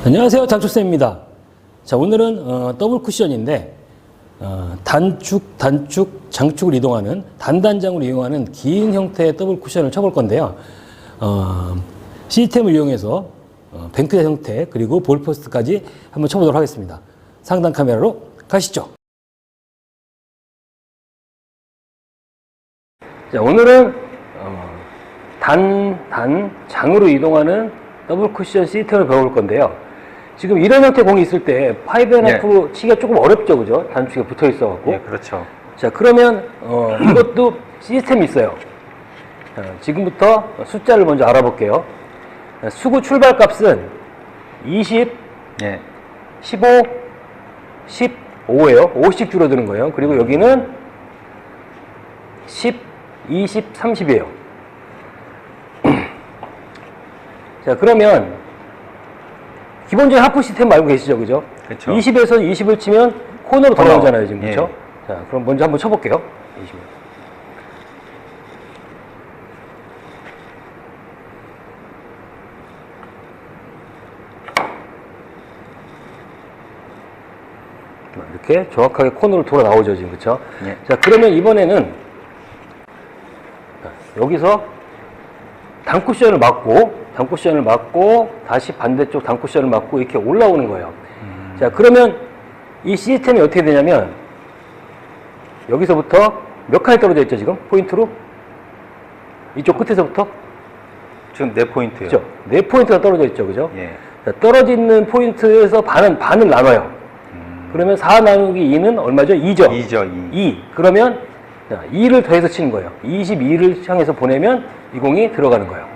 안녕하세요, 장축쌤입니다. 자, 오늘은 더블 쿠션인데 단축, 장축을 이동하는 단단장을 이용하는 긴 형태의 더블 쿠션을 쳐볼 건데요. 시스템을 이용해서 뱅크대 형태 그리고 볼포스트까지 한번 쳐보도록 하겠습니다. 상단 카메라로 가시죠. 자, 오늘은 장으로 이동하는 더블 쿠션 시스템을 배워볼 건데요. 지금 이런 형태 공이 있을 때 5&1/2로 치기가 조금 어렵죠, 그죠? 단축이 붙어 있어갖고. 예, 그렇죠. 자, 그러면 이것도 시스템이 있어요. 지금부터 숫자를 먼저 알아볼게요. 수구 출발 값은 20, 예. 15, 15예요. 5씩 줄어드는 거예요. 그리고 여기는 10, 20, 30이에요. 자, 그러면 기본적인 하프 시스템 알고 계시죠, 그죠? 그렇죠. 20에서 20을 치면 코너로 돌아오잖아요, 지금. 그렇죠? 예. 자, 그럼 먼저 한번 쳐볼게요. 20. 이렇게 정확하게 코너로 돌아 나오죠, 지금. 그렇죠? 예. 자, 그러면 이번에는 여기서 단쿠션을 맞고 다시 반대쪽 단쿠션을 맞고 이렇게 올라오는 거예요. 자, 그러면 이 시스템이 어떻게 되냐면 여기서부터 몇 칸이 떨어져 있죠, 지금? 포인트로? 이쪽 끝에서부터? 지금 4포인트요. 그죠? 4포인트가 떨어져 있죠, 그죠? 예. 자, 떨어져 있는 포인트에서 반을 나눠요. 그러면 4 나누기 2는 얼마죠? 2죠? 2죠, 2. 그러면 2를 더해서 치는 거예요. 22를 향해서 보내면 이 공이 들어가는 거예요.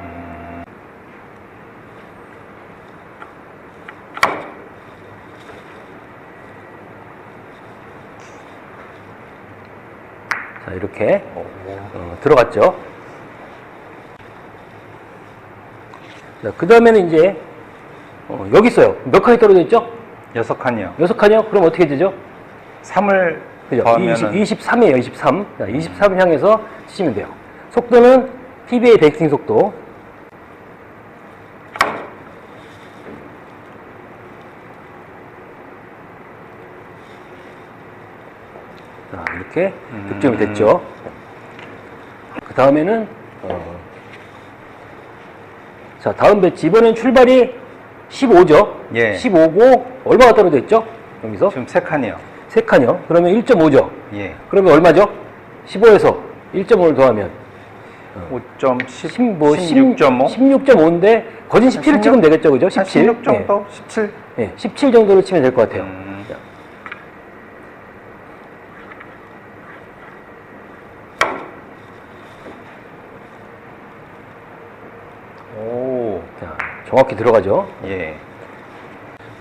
자, 이렇게 들어갔죠. 자, 그 다음에는 이제 여기 있어요. 몇 칸이 떨어져 있죠? 6칸이요. 6칸이요? 그럼 어떻게 되죠? 3을 그죠? 더하면은 23이에요, 23. 자, 23을 향해서 치시면 돼요. 속도는 PBA 베이킹 속도. 자, 이렇게 득점이 됐죠. 그 다음에는, 자, 다음 배치. 이번엔 출발이 15죠? 예. 15고, 얼마가 떨어져 있죠? 여기서? 지금 3칸이요. 3칸이요? 그러면 1.5죠? 예. 그러면 얼마죠? 15에서 1.5를 더하면 5.10, 뭐 16.5? 16.5인데 거진 17을 찍으면 되겠죠, 그죠? 17. 16 정도? 17? 예, 17 정도를 치면 될 것 같아요. 자. 오. 자, 정확히 들어가죠. 예.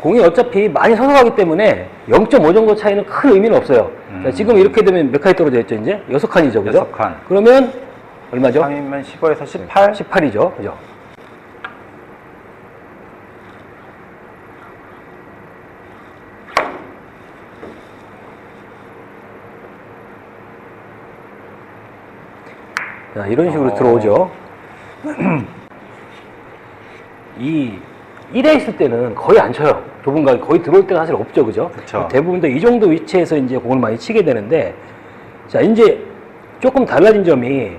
공이 어차피 많이 서서 가기 때문에 0.5 정도 차이는 큰 의미는 없어요. 자, 지금 이렇게 되면 몇 칸이 떨어져 있죠, 이제? 6칸이죠, 그죠? 6칸. 그러면 얼마죠? 3이면 15에서 18? 18이죠, 그죠? 자, 이런 식으로 들어오죠. 이 1에 있을 때는 거의 안 쳐요. 좁은 각이 거의 들어올 때가 사실 없죠, 그죠? 그쵸. 대부분 다 이 정도 위치에서 이제 공을 많이 치게 되는데, 자, 이제 조금 달라진 점이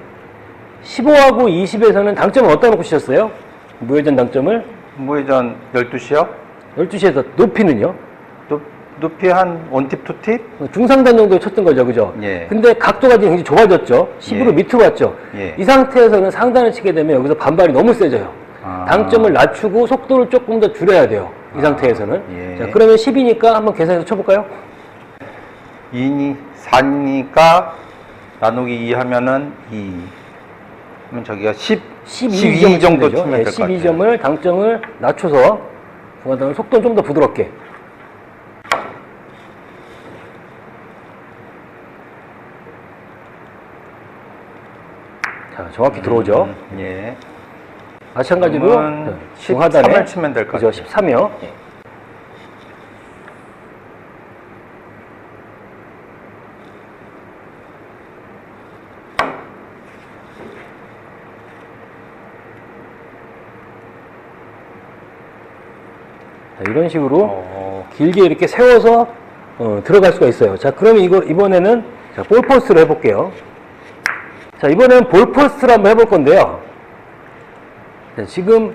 15하고 20에서는 당점을 어디다 놓고 치셨어요? 무회전 당점을? 무회전 12시요? 12시에서 높이는요? 높이 한 원팁, 투팁? 중상단 정도에 쳤던 거죠, 그죠? 예. 근데 각도가 지금 굉장히 좁아졌죠? 10으로 예. 밑으로 왔죠? 예. 이 상태에서는 상단을 치게 되면 여기서 반발이 너무 세져요. 아. 당점을 낮추고 속도를 조금 더 줄여야 돼요. 이 상태에서는. 예. 자, 그러면 10이니까 한번 계산해서 쳐볼까요? 4니까 나누기 2 하면은 2. 그러면 저기가 12 정도 되죠? 치면 예, 될 것 같아요. 12점을 당점을 낮춰서 중간단을 속도는 좀 더 부드럽게. 자, 정확히 들어오죠? 예. 마찬가지로 그러면 중하단에 13을 치면 될 것 그죠? 같아요. 13이요. 자, 이런 식으로 길게 이렇게 세워서 들어갈 수가 있어요. 자, 그러면 이번에는 자, 볼포스트로 해볼게요. 자, 이번에는 볼포스트를 한번 해볼 건데요. 자, 지금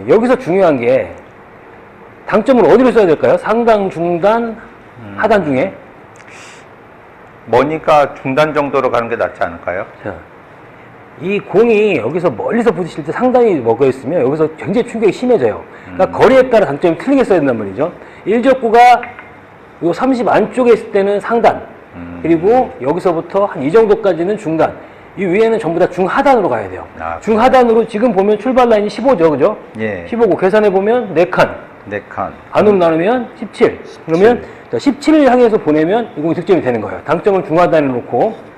여기서 중요한 게 당점을 어디로 써야 될까요? 상단, 중단, 하단 중에? 머니까 중단 정도로 가는 게 낫지 않을까요? 자, 이 공이 여기서 멀리서 부딪힐 때 상당히 먹어 있으면 여기서 굉장히 충격이 심해져요. 그러니까 거리에 따라 당점이 틀리게 써야 된단 말이죠. 1족구가 요 30 안쪽에 있을 때는 상단, 그리고 여기서부터 한 이 정도까지는 중단, 이 위에는 전부 다 중하단으로 가야 돼요. 아, 중하단으로 지금 보면 출발 라인이 15죠, 그죠? 예. 15고 계산해 보면 4칸, 4칸. 반으로 나누면 17. 그러면 17을 향해서 보내면 이 공이 득점이 되는 거예요. 당점을 중하단에 놓고.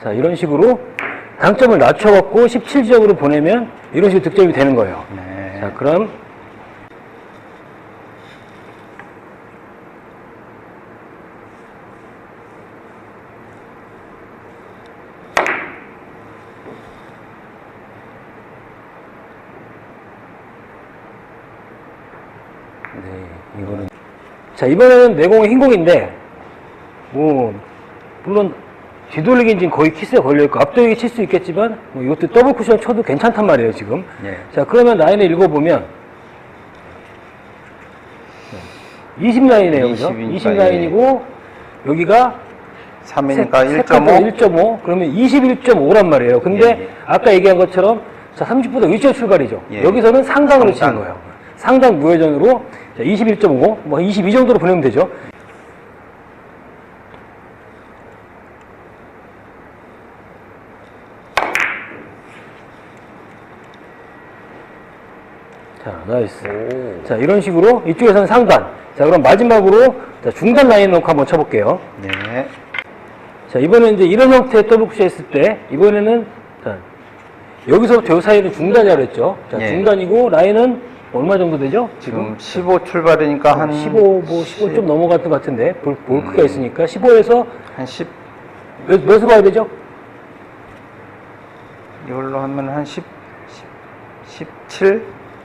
자, 이런 식으로 당점을 낮춰갖고 17지역으로 보내면 이런 식으로 득점이 되는 거예요. 네. 자, 그럼 네, 이거는 자, 이번에는 내공이 흰공인데 뭐 물론 뒤돌리기는 지금 거의 키스에 걸려있고 앞돌리기 칠 수 있겠지만 뭐 이것도 더블 쿠션 쳐도 괜찮단 말이에요 지금. 예. 자, 그러면 라인을 읽어보면 20 라인이에요, 그죠? 20 라인이고 여기가 3이니까 1.5. 1.5. 1.5 그러면 21.5란 말이에요. 근데 예, 예. 아까 얘기한 것처럼 자, 30보다 위쪽 출발이죠. 예. 여기서는 상단으로 치는 상단. 거예요. 상단 무회전으로 21.5 뭐 22 정도로 보내면 되죠. 자, 나이스. 자, 이런 식으로 이쪽에서는 상단. 자, 그럼 마지막으로 자, 중단 라인 놓고 한번 쳐볼게요. 네. 자, 이번에 이제 이런 형태의 더블 쿠션 했을 때, 이번에는 자, 여기서부터 요 사이는 중단이라고 했죠. 자, 예. 중단이고 라인은 얼마 정도 되죠? 지금 15 출발이니까 한 15, 뭐 15 좀 넘어갔던 것 같은데 볼 크기가 있으니까 15에서 한 10. 몇으로 가야 되죠? 이걸로 하면 한 17,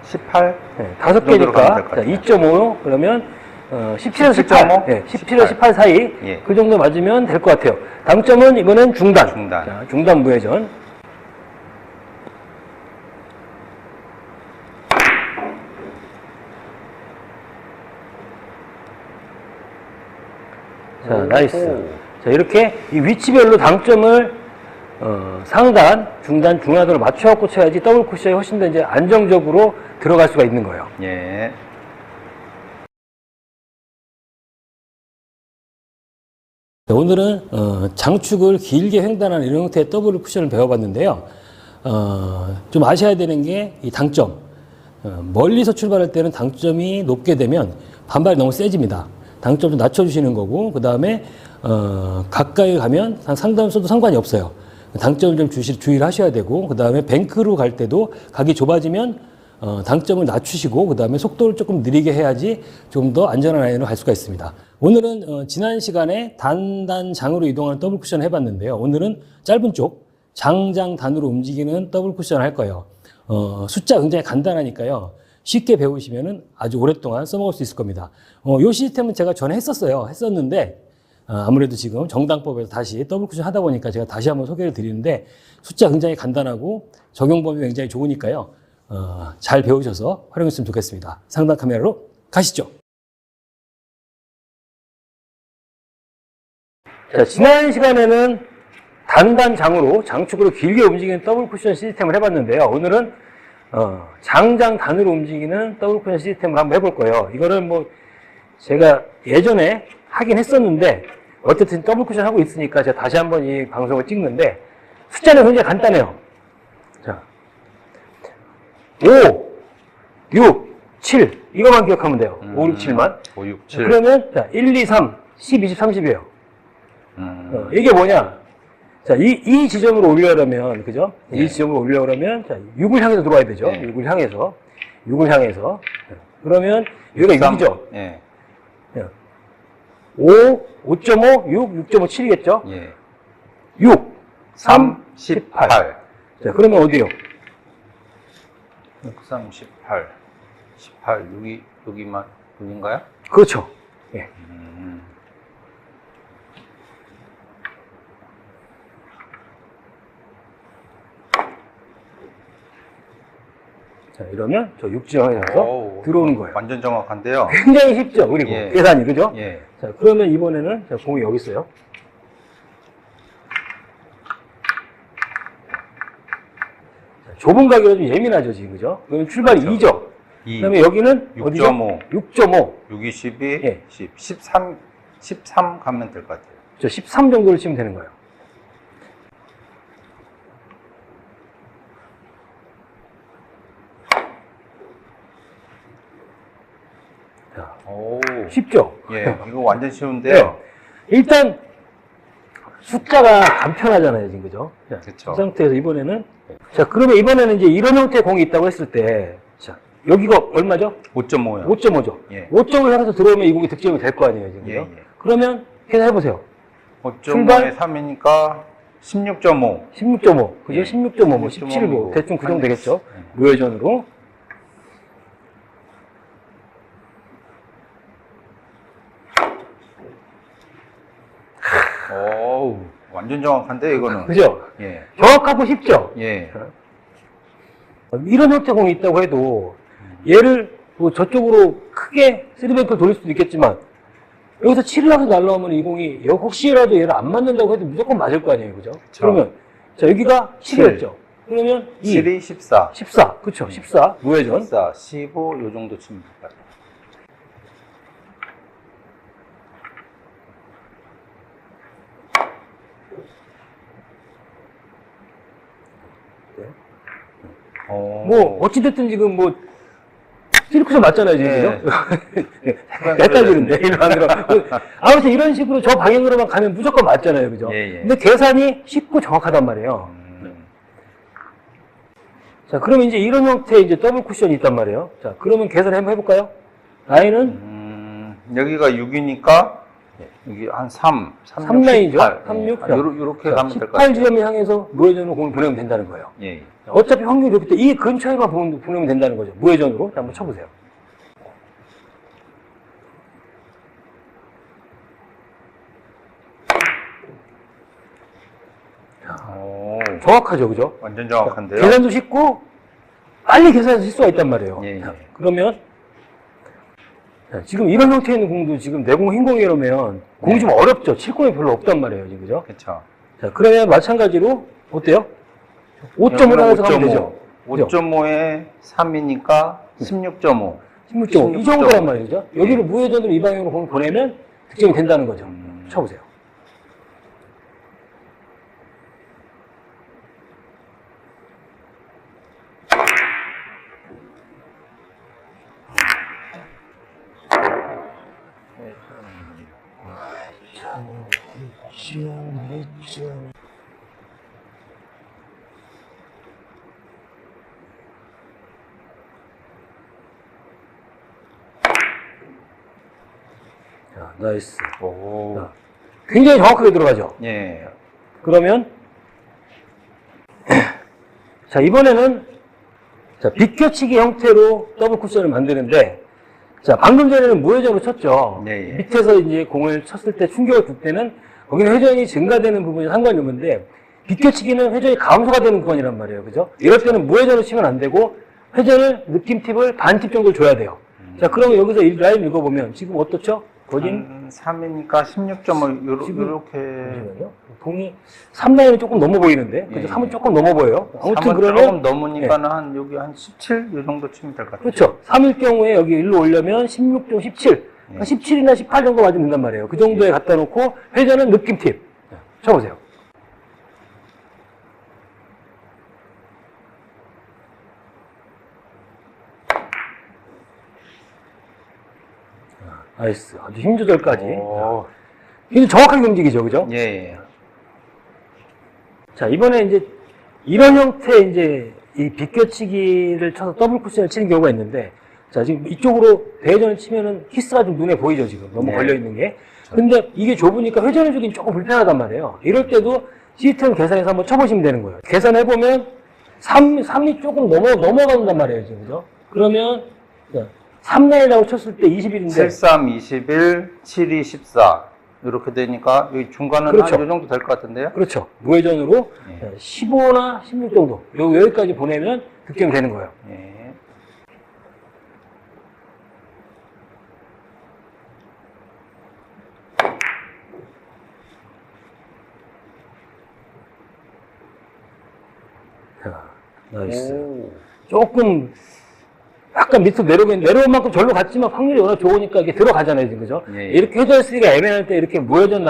18. 네, 5개니까 정도로 가면 될것 같아요. 2.5 그러면 17에서 18, 17.5? 네, 17에서 18 사이 예. 그 정도 맞으면 될 것 같아요. 당점은 이번엔 중단. 중단. 자, 중단 무회전. 자, 나이스. 자, 이렇게 이 위치별로 당점을 상단, 중단, 중하단으로 맞춰갖고 쳐야지 더블 쿠션이 훨씬 더 이제 안정적으로 들어갈 수가 있는 거예요. 예. 오늘은 장축을 길게 횡단하는 이런 형태의 더블 쿠션을 배워봤는데요. 좀 아셔야 되는 게 이 당점. 멀리서 출발할 때는 당점이 높게 되면 반발이 너무 세집니다. 당점 좀 낮춰주시는 거고, 그 다음에 가까이 가면 상단 써도 상관이 없어요. 당점을 좀 주의를 하셔야 되고, 그 다음에 뱅크로 갈 때도 각이 좁아지면 당점을 낮추시고, 그 다음에 속도를 조금 느리게 해야지 좀 더 안전한 라인으로 갈 수가 있습니다. 오늘은 지난 시간에 단단장으로 이동하는 더블 쿠션을 해봤는데요. 오늘은 짧은 쪽 장장단으로 움직이는 더블 쿠션을 할 거예요. 숫자 굉장히 간단하니까요. 쉽게 배우시면 아주 오랫동안 써먹을 수 있을 겁니다. 이 시스템은 제가 전에 했었는데 아무래도 지금 정당법에서 다시 더블 쿠션 하다 보니까 제가 다시 한번 소개를 드리는데 숫자 굉장히 간단하고 적용법이 굉장히 좋으니까요. 잘 배우셔서 활용했으면 좋겠습니다. 상단 카메라로 가시죠. 자, 지난 시간에는 단단장으로 장축으로 길게 움직이는 더블 쿠션 시스템을 해봤는데요. 오늘은 장장단으로 움직이는 더블 쿠션 시스템을 한번 해볼 거예요. 이거는 뭐 제가 예전에 하긴 했었는데 어쨌든 더블 쿠션 하고 있으니까 제가 다시 한번 이 방송을 찍는데 숫자는 굉장히 간단해요. 자, 5, 6, 7 이거만 기억하면 돼요. 5, 6, 7만. 5, 6, 7. 그러면 자, 1, 2, 3, 10, 20, 30이에요. 이게 뭐냐? 자, 이 지점으로 올려려면, 그죠? 예. 이 지점으로 올려려면, 자, 6을 향해서 들어와야 되죠? 예. 6을 향해서. 6을 향해서. 그러면, 여기가 6이죠? 예. 5, 5.5, 6, 6.5, 7이겠죠? 예. 6, 3, 18. 자, 그러면 어디요? 6, 3, 18. 18. 여기만, 여긴가요? 그렇죠. 예. 자, 이러면 저 6지점에 가서 오우, 들어오는 거예요. 완전 정확한데요. 굉장히 쉽죠? 그리고 예. 계산이, 그죠? 예. 자, 그러면 이번에는, 자, 공이 여기 있어요. 자, 좁은 가격이 좀 예민하죠, 지금, 그죠? 그러면 출발이 그렇죠. 2죠. 2. 그 다음에 여기는 6.5. 어디죠? 6.5. 6이 12, 예. 10. 13 가면 될 것 같아요. 저 13 정도를 치면 되는 거예요. 자, 오. 쉽죠? 예. 이거 완전 쉬운데요. 일단 숫자가 간편하잖아요, 지금, 그죠? 자, 그쵸. 이 상태에서 이번에는, 자, 그러면 이번에는 이제 이런 형태의 공이 있다고 했을 때, 자, 여기가 얼마죠? 5.5요. 5.5죠. 예. 5.5를 향해서 들어오면 이 공이 득점이 될 거 아니에요, 지금. 예, 그죠? 예. 그러면 계산해보세요. 5.5에 3이니까 16.5. 16.5. 그죠? 예. 16.5, 뭐 16.5, 17, 뭐 대충 그 정도 되겠죠? 예. 무회전으로. 오우, 완전 정확한데, 이거는. 그죠? 예. 정확하고 쉽죠? 예. 이런 형태 공이 있다고 해도 얘를 뭐 저쪽으로 크게 쓰리뱅크를 돌릴 수도 있겠지만 여기서 7을 하면서 날라오면 이 공이 혹시라도 얘를 안 맞는다고 해도 무조건 맞을 거 아니에요, 그죠? 그러면 자 여기가 7이었죠. 그러면 7이 14. 14, 그쵸? 14 무회전. 14, 15, 요 정도 치면 될 것 같아요. 뭐 어찌됐든 지금 뭐 시리쿠션 맞잖아요, 지금. 예. 그죠? 헷갈리는데 이거 안 들어. 아무튼 이런 식으로 저 방향으로만 가면 무조건 맞잖아요, 그죠? 예, 예. 근데 계산이 쉽고 정확하단 말이에요. 자, 그러면 이제 이런 형태의 이제 더블 쿠션이 있단 말이에요. 자, 그러면 계산을 한번 해볼까요? 라인은 여기가 6이니까 여기 한 3, 3라인이죠. 18. 36. 요렇게 가면 될 것 같아요. 18지점을 향해서 무회전으로 공을 보내면 된다는 거예요. 예, 예. 어차피 확률이 이렇기 때문에 이 근처에만 보내면 된다는 거죠. 무회전으로. 자, 한번 쳐보세요. 오, 정확하죠, 그죠? 완전 정확한데요. 계산도 쉽고 빨리 계산할 수가 있단 말이에요. 예, 예. 자, 그러면 자, 지금 이런 형태에 있는 공도 지금 내공 흰공이라면 공이 네. 좀 어렵죠. 칠공이 별로 없단 말이에요, 지금 그죠? 그렇죠. 자, 그러면 마찬가지로 어때요? 5.5로 해서 가면 되죠. 5.5에 3이니까 16.5. 16.5. 이 정도란 말이죠. 여기를 무회전으로 이 방향으로 공을 보내면 득점이 된다는 거죠. 쳐보세요. 자, 나이스. 오. 자, 굉장히 정확하게 들어가죠. 예. 그러면 자, 이번에는 자, 비껴치기 형태로 더블 쿠션을 만드는데 자, 방금 전에는 무회전으로 쳤죠. 네, 예. 밑에서 이제 공을 쳤을 때 충격을 줄 때는 거기는 회전이 증가되는 부분이 상관이 없는데 비껴치기는 회전이 감소가 되는 구간이란 말이에요. 그죠? 이럴 때는 무회전으로 치면 안 되고 회전을 느낌 팁을 반 팁 정도를 줘야 돼요. 자, 그러면 여기서 이 라인 읽어보면 지금 어떻죠? 거진 3이니까 16.5 지금- 요렇게 잠시만요. 공이 3라인이 조금 넘어 보이는데, 그죠? 예. 3은 조금 넘어 보여요. 아무튼 3은 그러면, 조금 넘으니까는 한 여기 한 17 요 정도 치면 될 것 같아요. 그렇죠. 3일 경우에 여기 1로 올려면 16점 17. 그러니까 17이나 18 정도 맞으면 된단 말이에요. 그 정도에 갖다 놓고, 회전은 느낌 팁. 쳐보세요. 나이스. 아주 힘 조절까지. 오. 이제 정확하게 움직이죠, 그죠? 예, 예. 자, 이번에 이제 이런 형태의 이제 이 비껴치기를 쳐서 더블 쿠션을 치는 경우가 있는데, 자, 지금 이쪽으로 대회전을 치면은 키스가 좀 눈에 보이죠, 지금. 너무 네. 걸려있는 게. 근데 이게 좁으니까 회전을 주긴 조금 불편하단 말이에요. 이럴 때도 시스템 계산해서 한번 쳐보시면 되는 거예요. 계산해보면 3이 조금 넘어간단 말이에요, 지금. 그죠? 그러면 3레인이라고 쳤을 때 21인데. 7, 3, 21, 7, 2, 14. 이렇게 되니까 여기 중간은 그렇죠. 한 요 정도 될 것 같은데요? 그렇죠. 무회전으로 네. 15나 16 정도. 여기까지 보내면 득점이 되는 거예요. 예. 자, 나이스. 오. 조금 약간 밑으로 내려온 만큼 절로 갔지만 확률이 워낙 좋으니까 이게 들어가잖아요, 지금 그죠? 예. 이렇게 회전 쓰기가 애매할 때 이렇게 무회전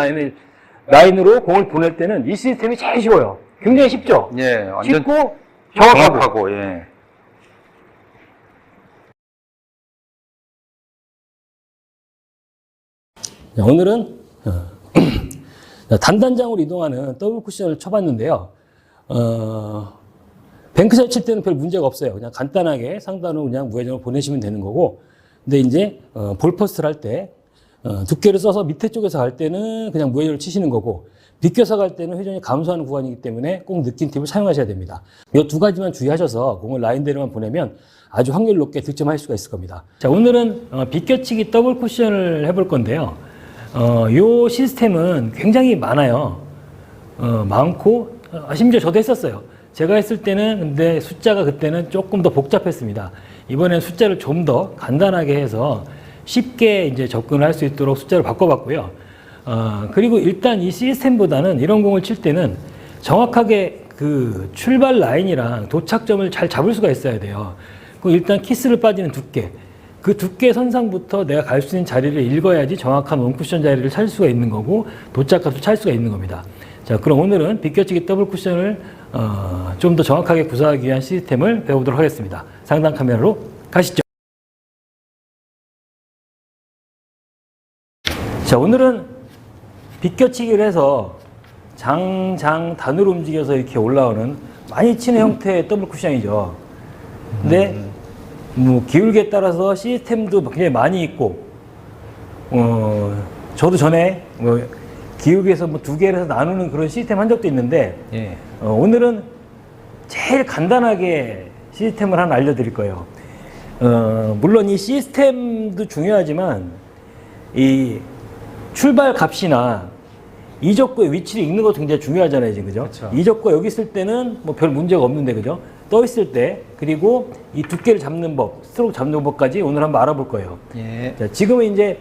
라인으로 공을 보낼 때는 이 시스템이 제일 쉬워요. 굉장히 쉽죠? 예, 완전 쉽고 정확하고. 정확하고, 예. 자, 오늘은 단단장으로 이동하는 더블 쿠션을 쳐봤는데요. 뱅크샷 칠 때는 별 문제가 없어요. 그냥 간단하게 상단으로 그냥 무회전으로 보내시면 되는 거고. 근데 이제 볼퍼스트를 할 때 두께를 써서 밑에 쪽에서 갈 때는 그냥 무회전으로 치시는 거고, 비껴서 갈 때는 회전이 감소하는 구간이기 때문에 꼭 느낀 팁을 사용하셔야 됩니다. 이 두 가지만 주의하셔서 공을 라인대로만 보내면 아주 확률 높게 득점할 수가 있을 겁니다. 자, 오늘은 비껴치기 더블 쿠션을 해볼 건데요. 이 시스템은 굉장히 많아요. 많고, 심지어 저도 했었어요. 제가 했을 때는 근데 숫자가 그때는 조금 더 복잡했습니다. 이번엔 숫자를 좀 더 간단하게 해서 쉽게 이제 접근을 할 수 있도록 숫자를 바꿔봤고요. 그리고 일단 이 시스템보다는 이런 공을 칠 때는 정확하게 그 출발 라인이랑 도착점을 잘 잡을 수가 있어야 돼요. 그 일단 키스를 빠지는 두께. 그 두께 선상부터 내가 갈 수 있는 자리를 읽어야지 정확한 원쿠션 자리를 찾을 수가 있는 거고 도착값을 찾을 수가 있는 겁니다. 자, 그럼 오늘은 비껴치기 더블 쿠션을 좀 더 정확하게 구사하기 위한 시스템을 배워보도록 하겠습니다. 상단 카메라로 가시죠. 자, 오늘은 비껴치기를 해서 단으로 움직여서 이렇게 올라오는 많이 치는 형태의 더블 쿠션이죠. 근데 뭐 기울기에 따라서 시스템도 굉장히 많이 있고, 저도 전에 뭐 기울기에서 뭐 2개를 해서 나누는 그런 시스템 한 적도 있는데, 예. 오늘은 제일 간단하게 시스템을 하나 알려드릴 거예요. 물론 이 시스템도 중요하지만 이 출발 값이나 이적구의 위치를 읽는 것도 굉장히 중요하잖아요, 지금 그죠? 그쵸. 이적구가 여기 있을 때는 뭐 별 문제가 없는데, 그죠? 떠 있을 때, 그리고 이 두께를 잡는 법, 스트로크 잡는 법까지 오늘 한번 알아볼 거예요. 예. 자, 지금은 이제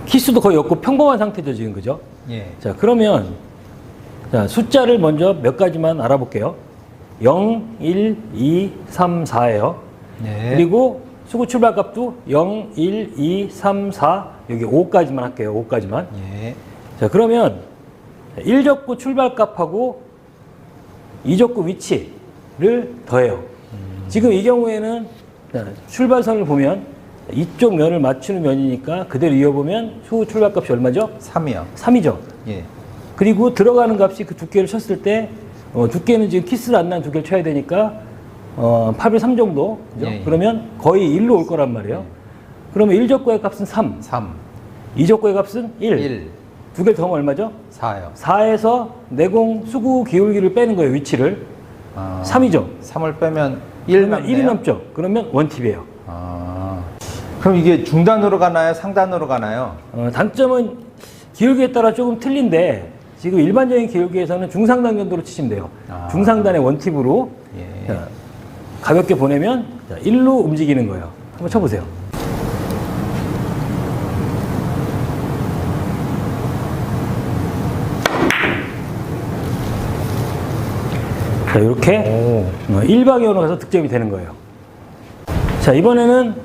키스도 거의 없고 평범한 상태죠, 지금 그죠? 예. 자, 그러면 자, 숫자를 먼저 몇 가지만 알아볼게요. 0, 1, 2, 3, 4예요. 예. 그리고 수구 출발값도 0, 1, 2, 3, 4 여기 5까지만 할게요. 5까지만. 예. 자, 그러면 1적구 출발값하고 2적구 위치를 더해요. 지금 이 경우에는 자, 출발선을 보면 이쪽 면을 맞추는 면이니까 그대로 이어보면 수구 출발값이 얼마죠? 3이요. 3이죠. 예. 그리고 들어가는 값이 그 두께를 쳤을 때 두께는 지금 키스를 안 난 두께를 쳐야 되니까 8을 3 정도. 그죠? 예, 예. 그러면 거의 1로 올 거란 말이에요. 그러면 1적구의 값은 3, 3, 2적구의 값은 1. 1, 두 개를 더하면 얼마죠? 4요. 4에서 내공 수구 기울기를 빼는 거예요, 위치를. 3이죠. 3을 빼면 1 그러면 1이 남네요. 넘죠. 그러면 원팁이에요. 그럼 이게 중단으로 가나요? 상단으로 가나요? 단점은 기울기에 따라 조금 틀린데 지금 일반적인 기울기에서는 중상단 정도로 치시면 돼요. 중상단의 원팁으로 예. 자, 가볍게 보내면 1로 움직이는 거예요. 한번 쳐보세요. 자, 이렇게 1방향으로 가서 득점이 되는 거예요. 자, 이번에는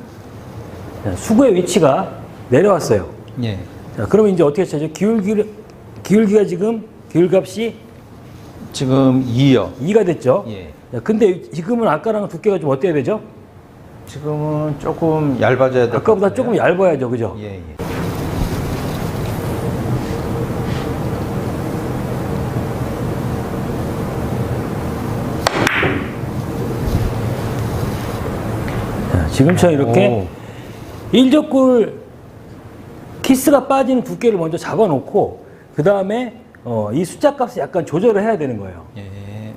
수구의 위치가 내려왔어요. 예. 자, 그러면 이제 어떻게 쳐죠? 기울기가 지금 기울값이 지금 2요. 2가 됐죠. 예. 자, 근데 지금은 아까랑 두께가 좀 어때야 되죠? 지금은 조금 얇아져야 될 것 아까보다 같은데요? 조금 얇아야죠, 그죠? 예, 예. 지금처럼 이렇게 일적구를 키스가 빠지는 두께를 먼저 잡아놓고 그 다음에 이 숫자 값을 약간 조절을 해야 되는 거예요. 예.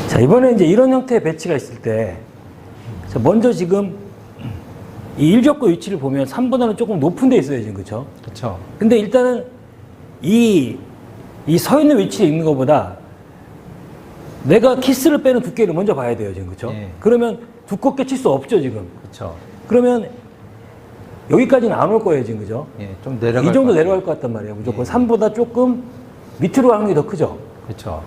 자, 이번에 이제 이런 형태의 배치가 있을 때, 자, 먼저 지금 이 일적구 위치를 보면 3보다는 조금 높은 데 있어요, 지금. 그쵸? 그렇죠. 근데 일단은 이 서 있는 위치에 있는 것보다 내가 키스를 빼는 두께를 먼저 봐야 돼요, 지금. 그쵸? 예. 그러면 두껍게 칠 수 없죠, 지금. 그렇죠. 그러면 여기까지는 안 올 거예요, 지금. 그죠? 예, 좀 내려갈 이 정도 것 내려갈 것 같단 말이에요. 무조건 예. 3보다 조금 밑으로 가는 게 더 크죠? 그렇죠.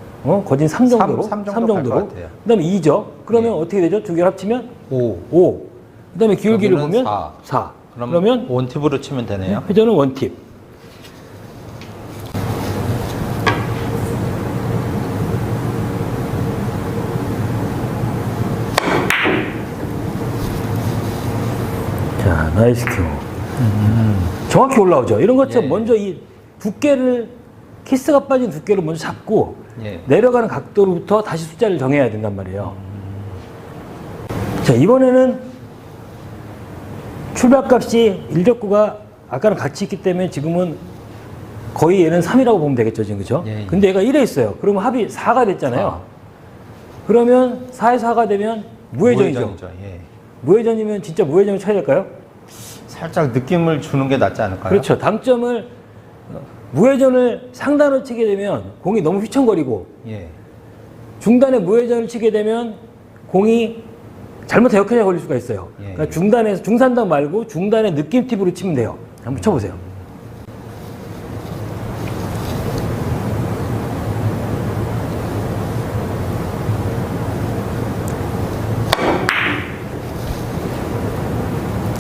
거진 3 정도로? 3 3 정도 갈것 정도로. 같아요. 그 다음에 2죠? 그러면 예. 어떻게 되죠? 두 개를 합치면 5. 5. 그 다음에 기울기를 그러면은 보면 4. 4. 그러면 원팁으로 치면 되네요. 회전은 원팁. 자, 나이스 큐. 정확히 올라오죠. 이런 것처럼 예. 먼저 이 두께를, 키스가 빠진 두께를 먼저 잡고 예. 내려가는 각도로부터 다시 숫자를 정해야 된단 말이에요. 자, 이번에는 출발값이 일적구가 아까랑 같이 있기 때문에 지금은 거의 얘는 3이라고 보면 되겠죠, 지금. 그죠? 예, 예. 근데 얘가 1에 있어요. 그러면 합이 4가 됐잖아요. 그러면 4에서 4가 되면 무회전이죠. 무회전이죠. 예. 무회전이면 진짜 무회전을 쳐야 될까요? 살짝 느낌을 주는 게 낫지 않을까요? 그렇죠. 당점을 무회전을 상단으로 치게 되면 공이 너무 휘청거리고 예. 중단에 무회전을 치게 되면 공이 잘못해 역회전에 걸릴 수가 있어요. 예, 그러니까 예. 중단에서 중산당 말고 중단에 느낌 팁으로 치면 돼요. 한번 쳐보세요.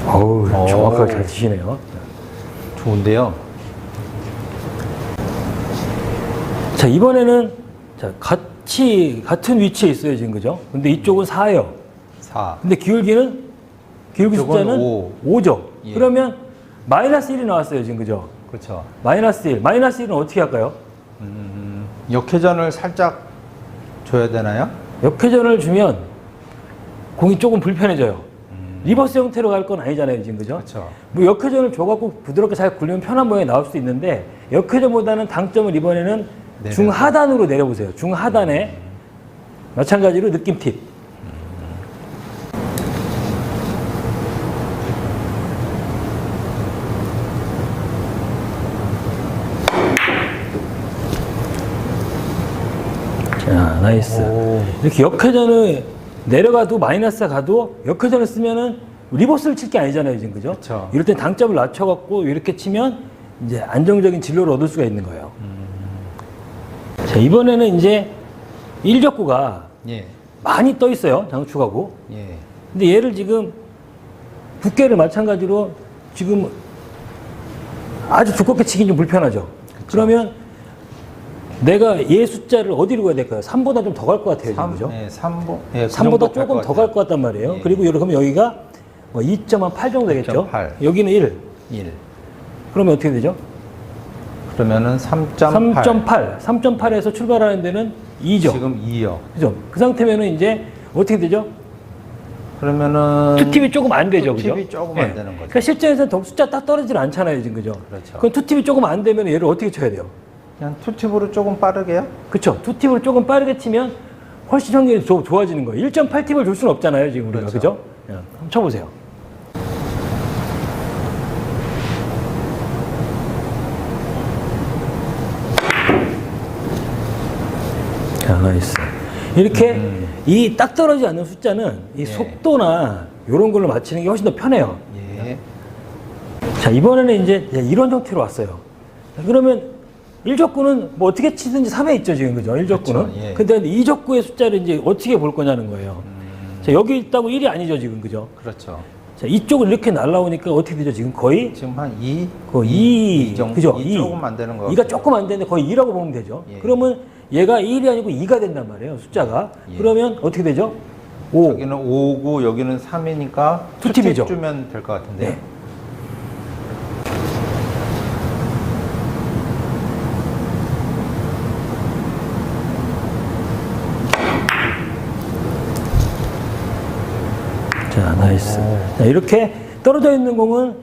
어우, 정확하게 잘 치시네요. 좋은데요. 자, 이번에는 자, 같은 위치에 있어요, 지금. 그죠? 근데 이쪽은 4예요. 4. 근데 기울기 이쪽은 숫자는 5. 5죠. 예. 그러면 마이너스 1이 나왔어요, 지금. 그죠? 그렇죠. 마이너스 1. 마이너스 1은 어떻게 할까요? 역회전을 살짝 줘야 되나요? 역회전을 주면 공이 조금 불편해져요. 리버스 형태로 갈 건 아니잖아요, 지금. 그죠? 그렇죠. 뭐 역회전을 줘갖고 부드럽게 잘 굴리면 편한 모양이 나올 수도 있는데, 역회전보다는 당점을 이번에는 내려서. 중하단으로 내려보세요. 중하단에 마찬가지로 느낌 팁. 자, 나이스. 오. 이렇게 역회전을 내려가도 마이너스가 가도 역회전을 쓰면은 리버스를 칠 게 아니잖아요, 지금. 그죠? 그쵸. 이럴 땐 당점을 낮춰갖고 이렇게 치면 이제 안정적인 진로를 얻을 수가 있는 거예요. 자, 이번에는 이제 일적구가 예. 많이 떠 있어요, 장축하고. 예. 근데 얘를 지금 두께를 마찬가지로 지금 아주 두껍게 치긴 좀 불편하죠. 그러면 내가 얘 숫자를 어디로 가야 될까요? 3보다 좀 더 갈 것 같아요, 지금. 그죠? 예, 3보. 예, 3보다 조금 더 갈 것 같단 말이에요. 예. 그리고 그러면 여기가 뭐 2.8 정도 되겠죠? 2.8. 여기는 1. 1. 그러면 어떻게 되죠? 그러면은 3.8. 3.8. 3.8에서 출발하는 데는 2죠. 지금 2요. 그죠? 그 상태면은 이제 어떻게 되죠? 그러면은 투팁이 조금 안 되죠, 그죠? 투팁이 조금 안 되는 거죠. 그러니까 실전에서는 더 숫자 딱 떨어지질 않잖아요, 지금. 그죠? 그렇죠. 그럼 투팁이 조금 안 되면 얘를 어떻게 쳐야 돼요? 그냥 투팁으로 조금 빠르게요? 그쵸? 투팁을 조금 빠르게 치면 훨씬 확률이 좋아지는 거예요. 1.8팁을 줄 수는 없잖아요, 지금 우리가. 그렇죠. 그죠? 예, 한번 쳐보세요. 자, 나이스. 이렇게 이 딱 떨어지지 않는 숫자는 이 예. 속도나 이런 걸로 맞히는 게 훨씬 더 편해요. 예. 자, 이번에는 이제 이런 형태로 왔어요. 자, 그러면 1적구는 뭐 어떻게 치든지 3에 있죠, 지금. 그죠? 1적구는. 그렇죠, 예. 근데 2적구의 숫자를 이제 어떻게 볼 거냐는 거예요. 자, 여기 있다고 1이 아니죠, 지금. 그죠? 그렇죠. 자, 이쪽을 이렇게 날라오니까 어떻게 되죠, 지금? 거의? 지금 한 2? 거의 2. 정도. 그죠? 2 조금 안 되는 거 2가 조금 안 되는데 거의 2라고 보면 되죠. 예. 그러면 얘가 1이 아니고 2가 된단 말이에요, 숫자가. 예. 그러면 어떻게 되죠? 5. 여기는 5고 여기는 3이니까 두 팀이죠. 주면 될 것 같은데. 네. 자, 자, 나이스. 자, 이렇게 떨어져 있는 공은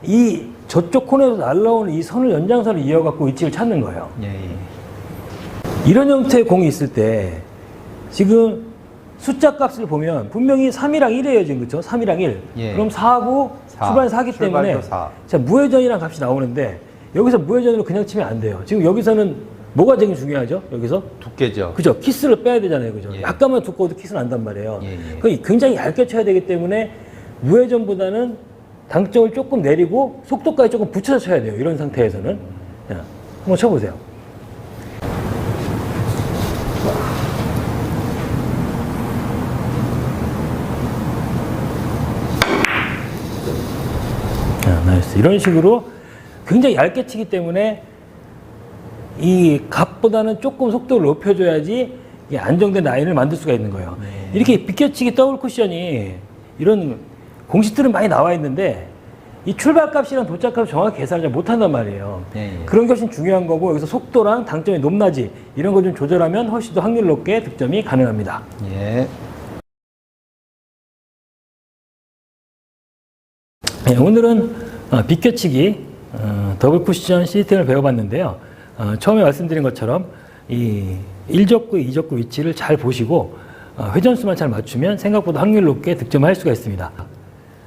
이 저쪽 코너에서 날라오는 이 선을 연장선을 이어갖고 위치를 찾는 거예요. 예, 예. 이런 형태의 공이 있을 때 지금 숫자 값을 보면 분명히 3이랑 1이에요, 지금. 그쵸? 3이랑 1. 예. 그럼 4하고 4. 출발 4기 때문에 출발도 4. 자, 무회전이라는 값이 나오는데 여기서 무회전으로 그냥 치면 안 돼요. 지금 여기서는 뭐가 제일 중요하죠? 여기서? 두께죠. 그죠? 키스를 빼야 되잖아요. 그죠? 예. 약간만 두꺼워도 키스는 난단 말이에요. 예, 예. 그 굉장히 얇게 쳐야 되기 때문에 무회전보다는 당점을 조금 내리고 속도까지 조금 붙여서 쳐야 돼요. 이런 상태에서는. 자, 한번 쳐보세요. 자, 나이스. 이런 식으로 굉장히 얇게 치기 때문에 이 값보다는 조금 속도를 높여줘야지 이게 안정된 라인을 만들 수가 있는 거예요. 네. 이렇게 비껴치기 더블 쿠션이 이런 공식들은 많이 나와 있는데 이 출발값이랑 도착값을 정확히 계산을 잘 못한단 말이에요. 네. 그런 것이 중요한 거고 여기서 속도랑 당점의 높낮이 이런 걸 좀 조절하면 훨씬 더 확률 높게 득점이 가능합니다. 예. 네, 오늘은 비껴치기 더블 쿠션 시스템을 배워봤는데요. 처음에 말씀드린 것처럼 이 1적구, 2적구 위치를 잘 보시고 회전수만 잘 맞추면 생각보다 확률 높게 득점할 수가 있습니다.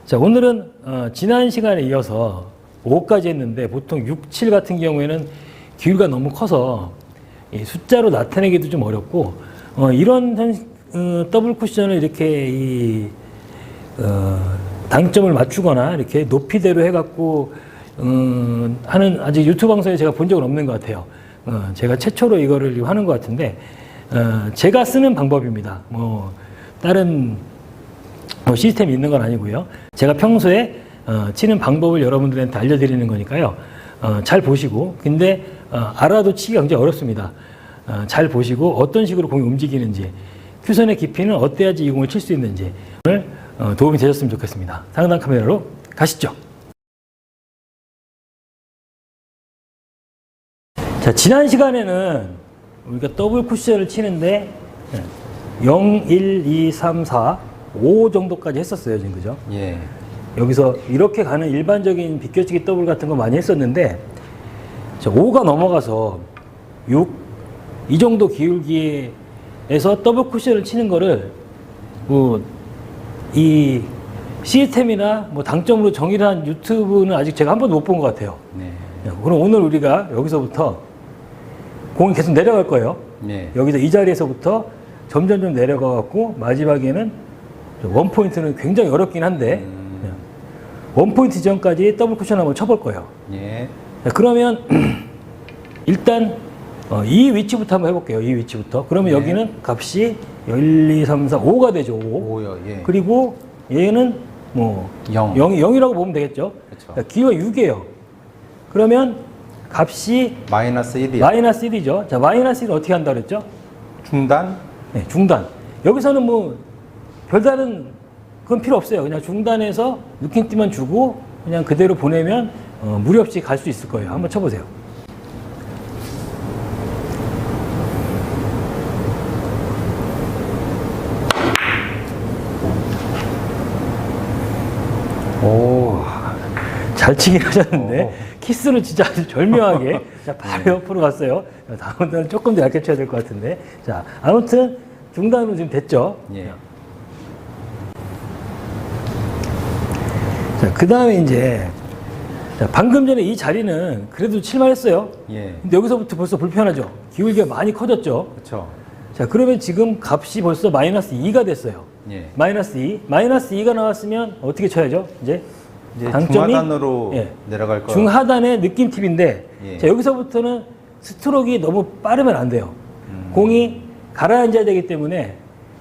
자, 오늘은 지난 시간에 이어서 5까지 했는데 보통 6, 7 같은 경우에는 기울기가 너무 커서 이 숫자로 나타내기도 좀 어렵고 이런 더블 쿠션을 이렇게 당점을 맞추거나 이렇게 높이대로 해갖고 하는 아직 유튜브 방송에 제가 본 적은 없는 것 같아요. 제가 최초로 이거를 하는 것 같은데 제가 쓰는 방법입니다. 뭐 다른 뭐 시스템이 있는 건 아니고요. 제가 평소에 치는 방법을 여러분들한테 알려드리는 거니까요. 잘 보시고 근데 알아도 치기가 굉장히 어렵습니다. 잘 보시고 어떤 식으로 공이 움직이는지 큐선의 깊이는 어때야지 이 공을 칠 수 있는지 오늘 도움이 되셨으면 좋겠습니다. 상단 카메라로 가시죠. 자, 지난 시간에는 우리가 더블 쿠션을 치는데 0, 1, 2, 3, 4, 5 정도까지 했었어요, 지금. 그죠? 예. 여기서 이렇게 가는 일반적인 비껴치기 더블 같은 거 많이 했었는데 5가 넘어가서 6, 이 정도 기울기에서 더블 쿠션을 치는 거를 뭐 이 시스템이나 뭐 당점으로 정의를 한 유튜브는 아직 제가 한 번도 못 본 것 같아요. 네. 그럼 오늘 우리가 여기서부터 공이 계속 내려갈 거예요. 예. 여기서 이 자리에서부터 점점 좀 내려가 갖고 마지막에는 원 포인트는 굉장히 어렵긴 한데 원 포인트 전까지 더블 쿠션 한번 쳐볼 거예요. 예. 자, 그러면 일단 이 위치부터 한번 해볼게요. 이 위치부터. 그러면 네. 여기는 값이 1, 2, 3, 4, 5가 되죠. 5. 5요. 예. 그리고 얘는 뭐 0. 0이라고 보면 되겠죠. 그렇죠. 자, 기호가 6이에요. 그러면 값이 마이너스 1이요. 마이너스 1이죠. 자, 마이너스 1은 어떻게 한다 그랬죠? 중단. 네, 중단. 여기서는 뭐 별다른 그건 필요 없어요. 그냥 중단해서 느낌띠만 주고 그냥 그대로 보내면 무리 없이 갈 수 있을 거예요. 한번 쳐보세요. 오, 잘 치긴 하셨는데 키스를 진짜 아주 절묘하게 자, 바로 옆으로 갔어요. 자, 다음부터는 조금 더 얇게 쳐야 될 것 같은데. 자, 아무튼 중단으로 지금 됐죠. 예. 자, 그 다음에 이제 자, 방금 전에 이 자리는 그래도 칠만했어요. 예. 근데 여기서부터 벌써 불편하죠. 기울기가 많이 커졌죠. 그렇죠. 자, 그러면 지금 값이 벌써 마이너스 2가 됐어요. 예. 마이너스 2. 마이너스 2가 나왔으면 어떻게 쳐야죠? 이제 중하단으로 예, 내려갈 거예요. 중하단의 느낌 팁인데 예. 자, 여기서부터는 스트로크가 너무 빠르면 안 돼요. 공이 가라앉아야 되기 때문에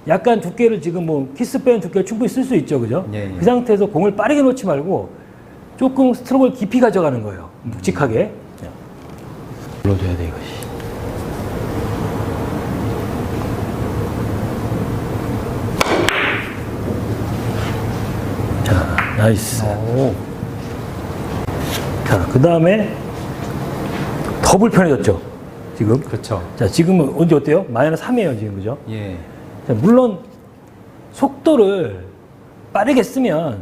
약간 두께를 지금 뭐 키스 빼는 두께를 충분히 쓸 수 있죠. 그죠? 예, 예. 그 상태에서 공을 빠르게 놓지 말고 조금 스트로크를 깊이 가져가는 거예요. 묵직하게. 눌러줘야 돼, 이것이. 자, 나이스. 오. 자, 그 다음에 더 불편해졌죠. 지금. 그렇죠. 자, 지금은 언제 어때요? 마이너스 3이에요, 지금. 그죠? 예. 자, 물론 속도를 빠르게 쓰면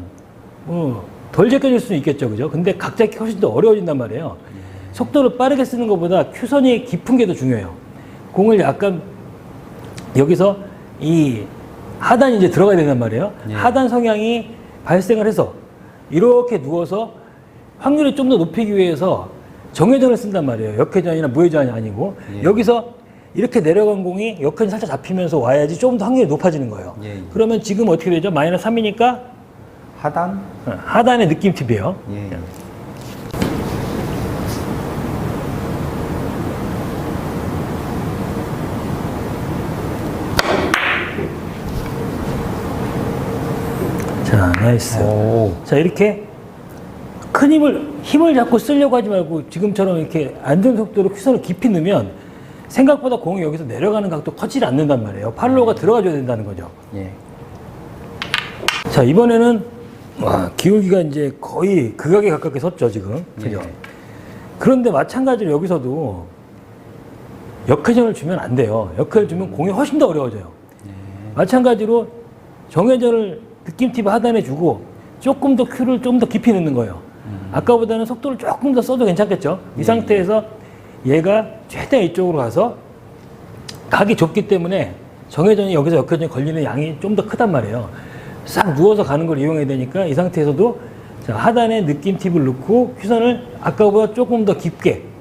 덜 제껴질 수는 있겠죠, 그죠? 근데 각 잡기 훨씬 더 어려워진단 말이에요. 속도를 빠르게 쓰는 것보다 큐선이 깊은 게 더 중요해요. 공을 약간 여기서 이 하단이 이제 들어가야 된단 말이에요. 예. 하단 성향이 발생을 해서 이렇게 누워서 확률을 좀 더 높이기 위해서 정회전을 쓴단 말이에요. 역회전이나 무회전이 아니고 예. 여기서 이렇게 내려간 공이 역회전이 살짝 잡히면서 와야지 좀 더 확률이 높아지는 거예요. 예. 그러면 지금 어떻게 되죠? 마이너스 3이니까 하단? 하단의 느낌 팁이에요. 예. 자, 나이스. 오. 자, 이렇게 큰 힘을 자꾸 쓰려고 하지 말고 지금처럼 이렇게 안전 속도로 큐선을 깊이 넣으면 생각보다 공이 여기서 내려가는 각도 커지지 않는단 말이에요. 팔로우가 들어가줘야 된다는 거죠. 예. 자, 이번에는 와, 기울기가 이제 거의 극악에 가깝게 섰죠, 지금. 그죠? 예. 그런데 마찬가지로 여기서도 역회전을 주면 안 돼요. 역회전을 주면 공이 훨씬 더 어려워져요. 마찬가지로 정회전을 느낌 팁 하단에 주고 조금 더 큐를 좀 더 깊이 넣는 거예요. 아까보다는 속도를 조금 더 써도 괜찮겠죠? 이 상태에서 얘가 최대한 이쪽으로 가서 각이 좁기 때문에 정회전이 여기서 역회전이 걸리는 양이 좀 더 크단 말이에요. 싹 누워서 가는 걸 이용해야 되니까 이 상태에서도 자, 하단에 느낌 팁을 넣고 큐선을 아까보다 조금 더 깊게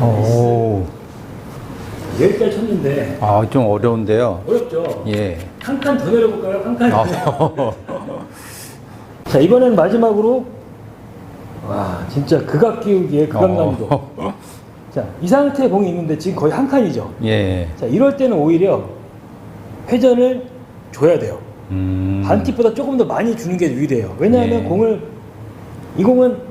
오. 여기까지 쳤는데 아, 좀 어려운데요. 어렵죠? 예. 한 칸 더 내려볼까요? 한 칸. 아. 자, 이번엔 마지막으로 와, 진짜 극악 기울기의 극악남도. 자, 이 상태의 공이 있는데 지금 거의 한 칸이죠. 예. 자, 이럴 때는 오히려 회전을 줘야 돼요. 반팁보다 조금 더 많이 주는 게 유리해요. 왜냐하면 예. 이 공을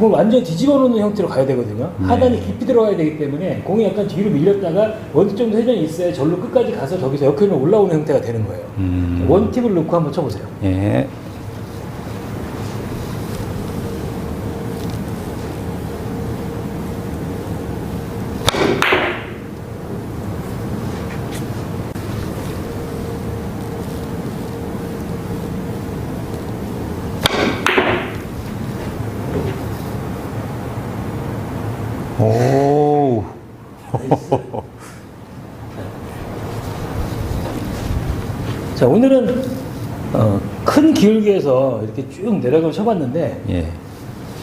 완전히 뒤집어 놓는 형태로 가야 되거든요. 네. 하단이 깊이 들어가야 되기 때문에 공이 약간 뒤로 밀렸다가 어느 정도 회전이 있어야 절로 끝까지 가서 저기서 역회전으로 올라오는 형태가 되는 거예요. 원팁을 넣고 한번 쳐보세요. 예. 오. 자, 오늘은 큰 기울기에서 이렇게 쭉 내려가면 쳐봤는데 예.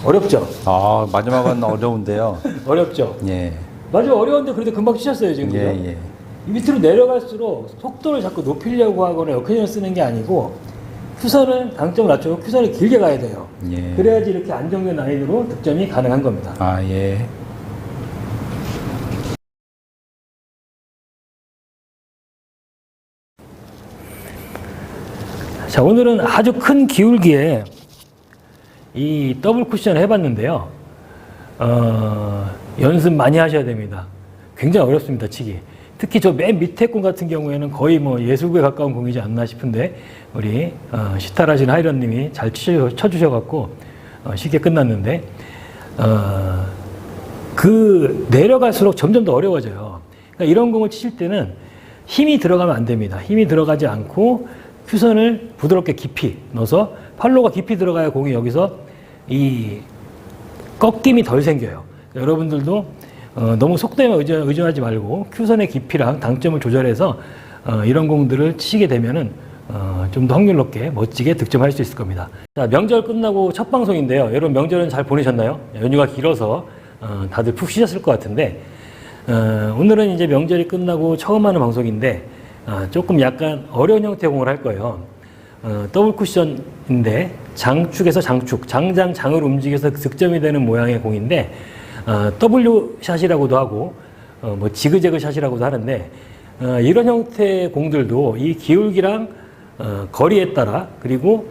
어렵죠? 아, 마지막은 어려운데요. 어렵죠? 예. 마지막 어려운데 그래도 금방 치셨어요, 지금. 예, 그죠? 예. 이 밑으로 내려갈수록 속도를 자꾸 높이려고 하거나 역회전을 쓰는 게 아니고 큐선을 당점을 낮추고 큐선을 길게 가야 돼요. 예. 그래야지 이렇게 안정된 라인으로 득점이 가능한 겁니다. 아, 예. 자, 오늘은 아주 큰 기울기에 이 더블 쿠션을 해봤는데요. 연습 많이 하셔야 됩니다. 굉장히 어렵습니다, 치기. 특히 저 맨 밑에 공 같은 경우에는 거의 뭐 예술구에 가까운 공이지 않나 싶은데, 우리 시타라신 하이런님이 잘 쳐주셔갖고 쉽게 끝났는데, 그 내려갈수록 점점 더 어려워져요. 그러니까 이런 공을 치실 때는 힘이 들어가면 안 됩니다. 힘이 들어가지 않고 큐선을 부드럽게 깊이 넣어서 팔로가 깊이 들어가야 공이 여기서 이 꺾임이 덜 생겨요. 그러니까 여러분들도 너무 속도에만 의존하지 말고 큐선의 깊이랑 당점을 조절해서 이런 공들을 치게 되면은 좀 더 확률 높게 멋지게 득점할 수 있을 겁니다. 자, 명절 끝나고 첫 방송인데요. 여러분 명절은 잘 보내셨나요? 연휴가 길어서 다들 푹 쉬셨을 것 같은데 오늘은 이제 명절이 끝나고 처음 하는 방송인데 조금 약간 어려운 형태의 공을 할 거예요. 더블 쿠션인데 장축에서 장축, 장으로 움직여서 득점이 되는 모양의 공인데 W 샷이라고도 하고 뭐 지그재그 샷이라고도 하는데 이런 형태의 공들도 이 기울기랑 거리에 따라 그리고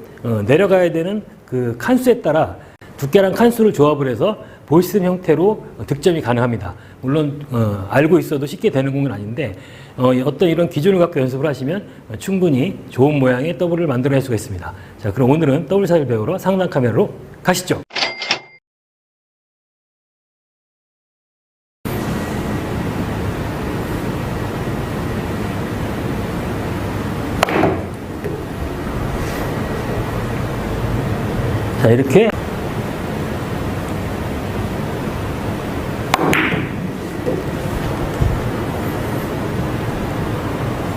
내려가야 되는 그 칸수에 따라 두께랑 칸수를 조합을 해서 볼슨 형태로 득점이 가능합니다. 물론 알고 있어도 쉽게 되는 공은 아닌데 어떤 이런 기준을 갖고 연습을 하시면 충분히 좋은 모양의 더블을 만들어낼 수가 있습니다. 자, 그럼 오늘은 더블샷을 배우러 상단 카메라로 가시죠. 자, 이렇게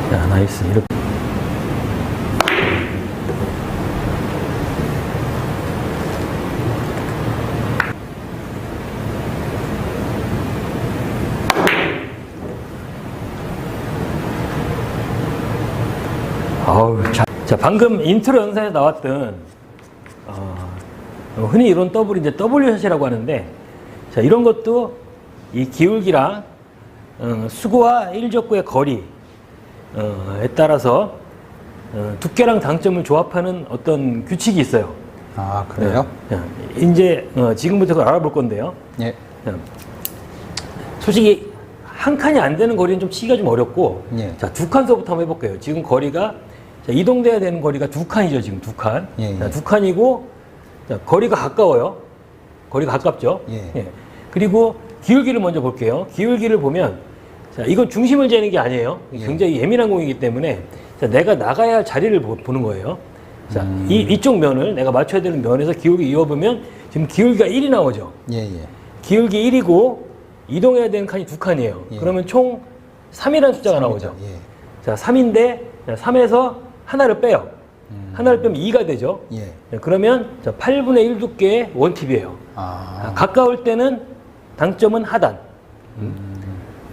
자, 나이스. 이렇게 자, 방금 인트로 영상에서 나왔던 흔히 이런 더블이 이제 W샷이라고 하는데, 자, 이런 것도 이 기울기랑 수구와 일적구의 거리에 따라서 두께랑 당점을 조합하는 어떤 규칙이 있어요. 아, 그래요? 이제 지금부터 그걸 알아볼 건데요. 예. 솔직히 한 칸이 안 되는 거리는 좀 치기가 좀 어렵고, 예. 자, 두 칸서부터 한번 해볼게요. 지금 거리가 자, 이동돼야 되는 거리가 두 칸이죠. 지금 두 칸. 예, 예. 자, 두 칸이고, 자, 거리가 가까워요. 거리가 가깝죠. 예. 그리고 기울기를 먼저 볼게요. 기울기를 보면, 자, 이건 중심을 재는 게 아니에요. 굉장히 예민한 공이기 때문에, 자, 내가 나가야 할 자리를 보는 거예요. 자, 이쪽 면을 내가 맞춰야 되는 면에서 기울기 이어보면 지금 기울기가 1이 나오죠. 예, 예. 기울기 1이고 이동해야 되는 칸이 두 칸이에요. 예. 그러면 총 3이라는 숫자가 나오죠. 예. 자, 3인데 3에서 하나를 빼요. 하나를 빼면 2가 되죠. 예. 그러면 자, 8분의 1 두께의 원팁이에요. 아. 가까울 때는 당점은 하단.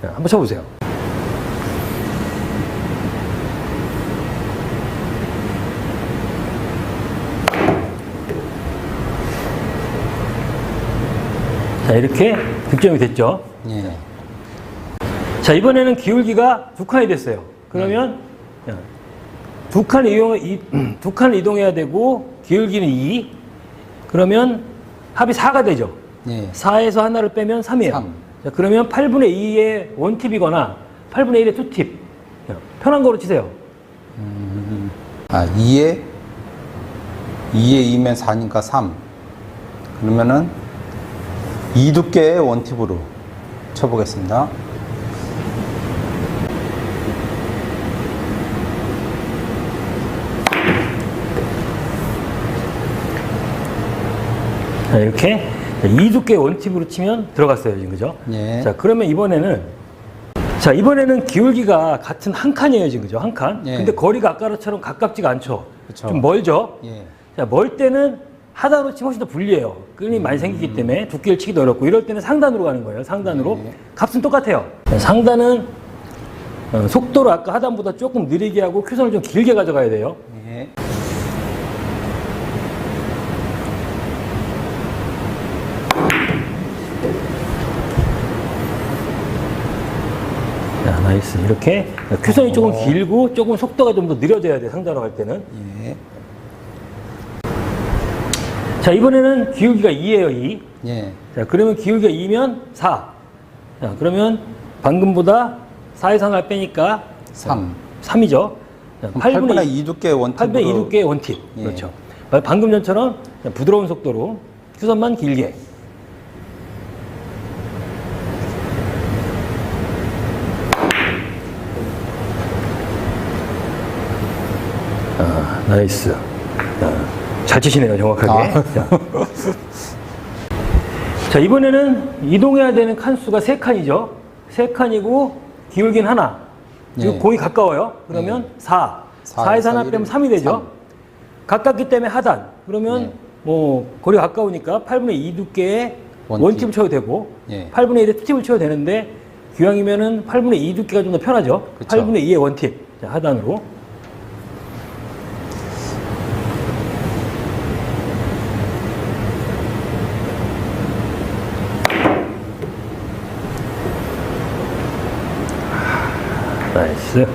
자, 한번 쳐보세요. 자, 이렇게 득점이 됐죠. 예. 자, 이번에는 기울기가 두 칸이 됐어요. 그러면 두 칸을 이동해야 되고 기울기는 2. 그러면 합이 4가 되죠. 예. 4에서 하나를 빼면 3이에요. 3. 자, 그러면 8분의 2의 원팁이거나 8분의 1의 투팁. 편한 거로 치세요. 아, 2에 2면 4니까 3. 그러면은 2 두께의 원팁으로 쳐보겠습니다. 자, 이렇게 2 두께의 원팁으로 치면 들어갔어요. 지금 그죠? 예. 자, 그러면 이번에는 기울기가 같은 한 칸이에요. 지금 그죠? 한 칸. 예. 근데 거리가 아까처럼 가깝지가 않죠. 그쵸. 좀 멀죠? 예. 자, 멀 때는 하단으로 치면 훨씬 더 불리해요. 끈이 많이 생기기 때문에 두께를 치기도 어렵고, 이럴 때는 상단으로 가는 거예요. 상단으로. 네. 값은 똑같아요. 상단은 속도를 아까 하단보다 조금 느리게 하고 큐선을 좀 길게 가져가야 돼요. 예. 자, 나이스. 이렇게 큐선이 조금 길고 조금 속도가 좀 더 느려져야 돼. 상단으로 갈 때는. 예. 자, 이번에는 기울기가 2예요. 2. 예. 자, 그러면 기울기가 2면 4. 자, 그러면 방금보다 4에서 하나 빼니까 3. 3이죠. 8분의 2 두께의 원팁으로. 8분의 2 두께의 원팁. 예. 그렇죠. 방금 전처럼 부드러운 속도로 큐선만 길게. 아, 나이스. 잘 치시네요, 정확하게. 자, 이번에는 이동해야 되는 칸수가 3칸이죠. 3칸이고 기울기는 하나. 그리고 예. 공이 가까워요. 그러면 4. 4에서 하나 빼면 3이 되죠. 3. 가깝기 때문에 하단. 그러면 예. 뭐 거리가 가까우니까 8분의 2 두께의 원팁을 쳐도 되고 예. 8분의 1의 투팁을 쳐도 되는데 기왕이면은 8분의 2 두께가 좀 더 편하죠. 그쵸. 8분의 2의 원팁. 자, 하단으로. 나이스.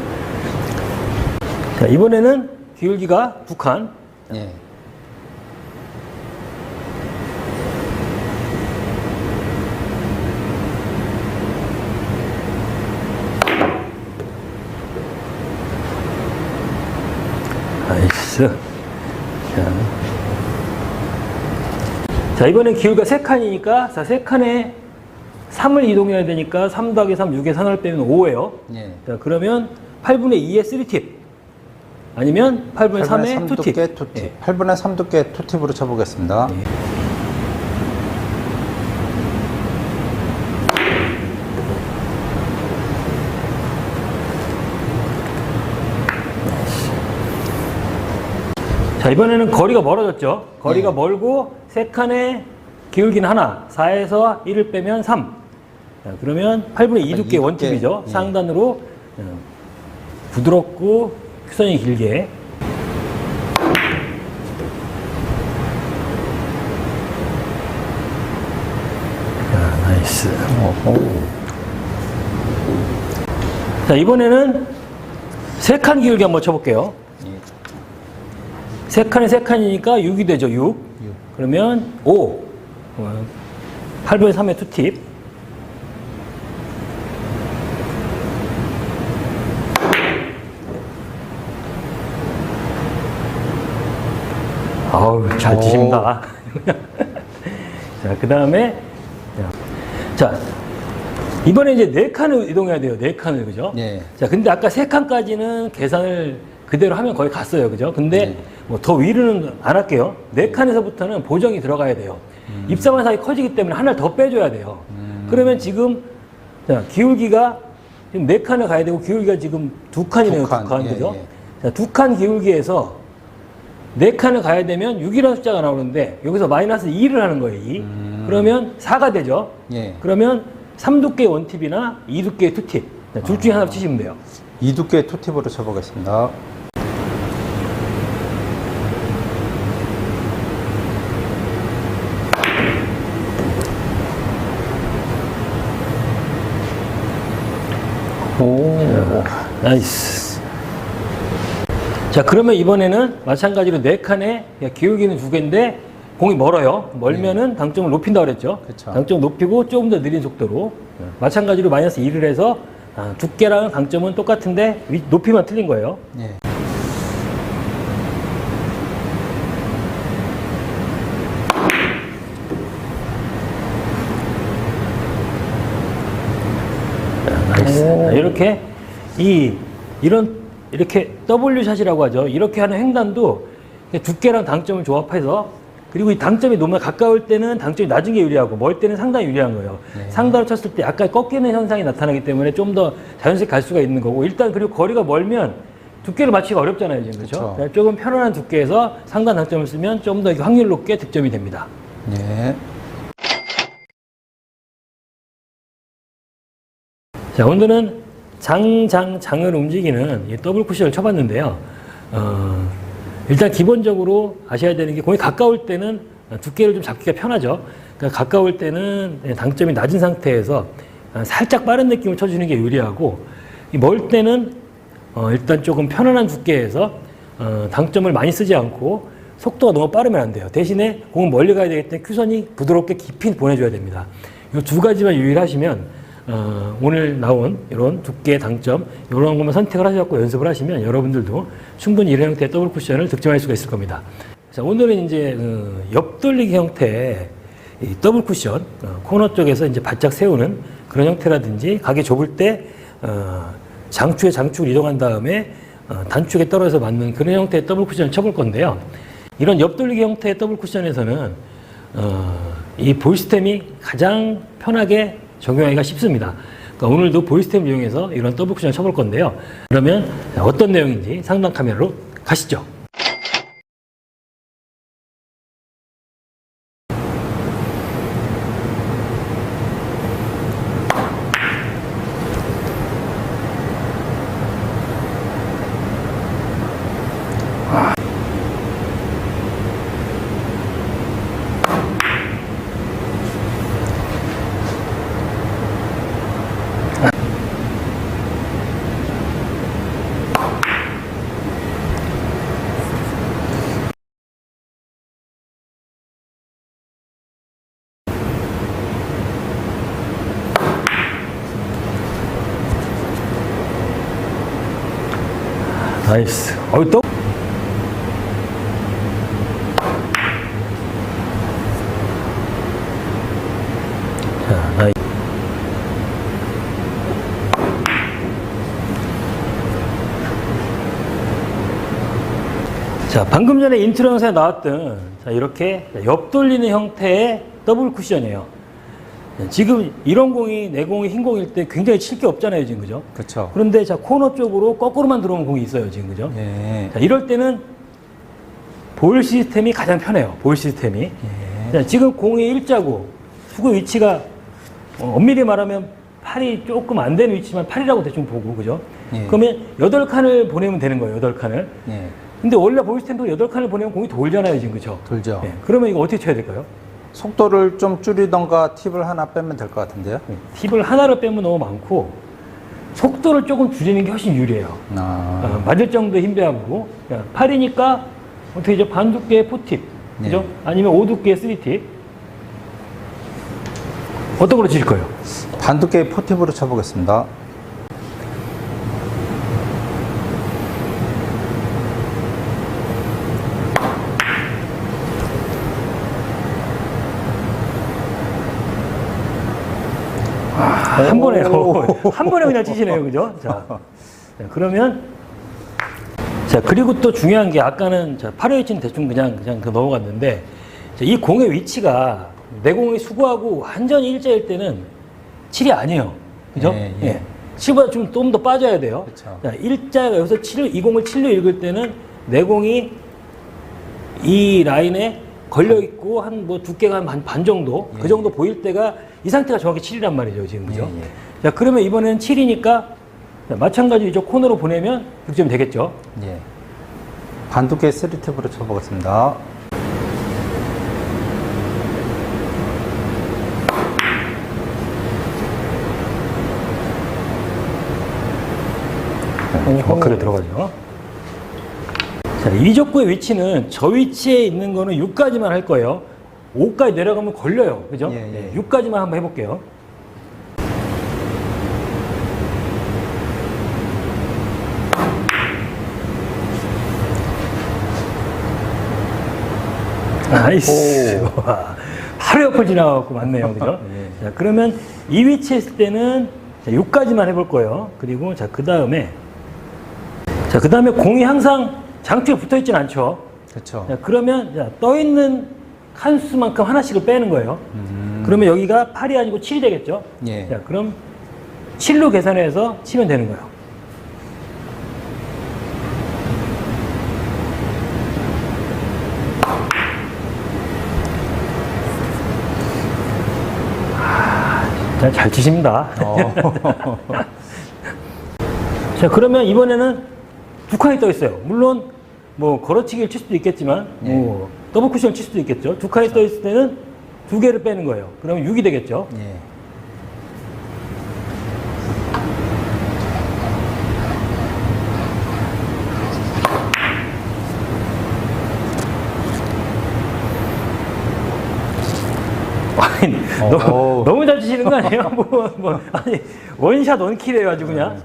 자, 이번에는 기울기가 2칸. 예. 자, 이번엔 기울기가 3칸이니까, 자, 3칸에 3을 이동해야 되니까 3 더하기 3, 6에 3을 빼면 5예요. 예. 자, 그러면 8분의 2의 3팁. 아니면 8분의 3의 2팁. 2팁. 예. 8분의 3 두께 2팁으로 쳐보겠습니다. 예. 자, 이번에는 거리가 멀어졌죠. 거리가 네. 멀고 3칸의 기울기는 하나, 4에서 1을 빼면 3. 자, 그러면 8분의 2 두께 2 두께, 원팁이죠. 예. 상단으로 부드럽고曲선이 길게. 자, 나이스. 자, 이번에는 3칸 기울기 한번 쳐볼게요. 예. 3칸에 3칸이니까 6이 되죠, 6. 그러면 5. 8분의 3의 2팁. 아우, 잘 치십니다. 자, 그 다음에, 자, 이번에 이제 4칸을 이동해야 돼요. 4칸을, 그죠? 예. 자, 근데 아까 3칸까지는 계산을 그대로 하면 거의 갔어요. 그죠? 근데 네. 뭐 더 위로는 안 할게요. 4칸에서부터는 보정이 들어가야 돼요. 입사만 사이 커지기 때문에 하나를 더 빼줘야 돼요. 그러면 지금, 자, 기울기가 지금 4칸을 가야 되고 기울기가 지금 2칸이네요. 2칸. 예, 그죠? 예. 자, 2칸 기울기에서 4칸을 가야 되면 6이라는 숫자가 나오는데 여기서 마이너스 2를 하는 거예요. 2. 그러면 4가 되죠. 예. 그러면 3두께의 원팁이나 2두께의 투팁. 둘 중에 하나 치시면 돼요. 2 두께 2팁으로 쳐보겠습니다. 오. 나이스. 자, 그러면 이번에는 마찬가지로 4칸에 기울기는 2개인데 공이 멀어요. 멀면은 당점을 높인다고 그랬죠. 그쵸. 당점 높이고 조금 더 느린 속도로. 마찬가지로 마이너스 2를 해서 두께랑 당점은 똑같은데 높이만 틀린 거예요. 예. 나이스. 자, 이렇게 이렇게 W샷이라고 하죠. 이렇게 하는 횡단도 두께랑 당점을 조합해서 그리고 이 당점이 너무 가까울 때는 당점이 낮은 게 유리하고 멀 때는 상당히 유리한 거예요. 네. 상단으로 쳤을 때 약간 꺾이는 현상이 나타나기 때문에 좀 더 자연스럽게 갈 수가 있는 거고 일단 그리고 거리가 멀면 두께를 맞추기가 어렵잖아요. 지금 그렇죠? 그쵸. 조금 편안한 두께에서 상단 당점을 쓰면 좀 더 확률 높게 득점이 됩니다. 예. 자, 오늘은 장을 움직이는 이 더블 쿠션을 쳐봤는데요. 일단 기본적으로 아셔야 되는 게 공이 가까울 때는 두께를 좀 잡기가 편하죠. 그러니까 가까울 때는 당점이 낮은 상태에서 살짝 빠른 느낌을 쳐주는 게 유리하고 멀 때는 일단 조금 편안한 두께에서 당점을 많이 쓰지 않고 속도가 너무 빠르면 안 돼요. 대신에 공은 멀리 가야 되기 때문에 큐선이 부드럽게 깊이 보내줘야 됩니다. 이 두 가지만 유의하시면 오늘 나온 이런 두께, 당점 이런 것만 선택을 하셔서 연습을 하시면 여러분들도 충분히 이런 형태의 더블 쿠션을 득점할 수가 있을 겁니다. 자, 오늘은 이제 옆돌리기 형태의 이 더블 쿠션 코너 쪽에서 이제 바짝 세우는 그런 형태라든지 각이 좁을 때 장축에 장축을 이동한 다음에 단축에 떨어져서 맞는 그런 형태의 더블 쿠션을 쳐볼 건데요. 이런 옆돌리기 형태의 더블 쿠션에서는 이 볼스템이 가장 편하게 적용하기가 쉽습니다. 그러니까 오늘도 볼스템을 이용해서 이런 더블 쿠션을 쳐볼 건데요. 그러면 어떤 내용인지 상단 카메라로 가시죠. 나이스. 또? 자, 방금 전에 인트로 영상에 나왔던 자, 이렇게 옆 돌리는 형태의 더블 쿠션이에요. 지금 이런 공이 내 공이 흰 공일 때 굉장히 칠 게 없잖아요, 지금 그죠? 그렇죠. 그런데 자 코너 쪽으로 거꾸로만 들어오는 공이 있어요, 지금 그죠? 예. 자, 이럴 때는 볼 시스템이 가장 편해요. 볼 시스템이. 예. 자, 지금 공이 일자고 수구 위치가 엄밀히 말하면 팔이 조금 안 되는 위치만 팔이라고 대충 보고 그죠? 예. 그러면 8칸을 보내면 되는 거예요. 8칸을. 예. 근데 원래 볼 시스템도 8칸을 보내면 공이 돌잖아요, 지금 그죠? 돌죠. 예. 그러면 이거 어떻게 쳐야 될까요? 속도를 좀 줄이던가 팁을 하나 빼면 될 것 같은데요. 팁을 하나를 빼면 너무 많고 속도를 조금 줄이는 게 훨씬 유리해요. 맞을 정도의 힘 배합이고 8이니까 어떻게 이제 반 두께의 4팁 그죠? 네. 아니면 5두께의 3팁 어떤 걸로 치실 거예요? 반두께의 포팁으로 쳐보겠습니다. 한 번에요. 한 번에 그냥 치시네요. 그죠? 자, 그러면, 자, 그리고 또 중요한 게 아까는 8회 위치는 대충 그냥 넘어갔는데, 자, 이 공의 위치가 내 공이 수구하고 완전히 일자일 때는 7이 아니에요. 그죠? 예, 예. 7보다 좀 더 빠져야 돼요. 그쵸. 자, 일자가 여기서 이 공을 7로 읽을 때는 내 공이 이 라인에 걸려있고 한 뭐 두께가 한 반 정도 예, 그 정도 보일 때가 이 상태가 정확히 7이란 말이죠 지금 그죠? 예, 예. 자 그러면 이번에는 7이니까 마찬가지로 이쪽 코너로 보내면 득점이 되겠죠. 예. 반두께의 3팁으로 쳐보겠습니다. 정확하게 들어가죠. 자, 이적구의 위치는 저 위치에 있는 거는 6까지만 할 거예요. 5까지 내려가면 걸려요. 그죠? 예, 예. 6까지만 한번 해볼게요. 나이스. 와, 바로 옆을 지나가고 맞네요. 그죠? 예. 자, 그러면 이 위치에 있을 때는 6까지만 해볼 거예요. 그리고 자, 그 다음에 공이 항상 장치에 붙어 있진 않죠. 그렇죠. 자, 그러면 자, 떠 있는 칸수만큼 하나씩을 빼는 거예요. 그러면 여기가 8이 아니고 7이 되겠죠. 예. 자, 그럼 7로 계산해서 치면 되는 거예요. 잘 치십니다. 자, 그러면 이번에는 두 칸이 떠 있어요. 물론 뭐 걸어치기를 칠 수도 있겠지만 뭐 더블 쿠션을 칠 수도 있겠죠. 두 칸이 떠 있을 때는 두 개를 빼는 거예요. 그러면 6이 되겠죠. 예. 아니, 너무 잘 치시는 거 아니에요? 아니, 원샷 원킬이에요, 아주 그냥.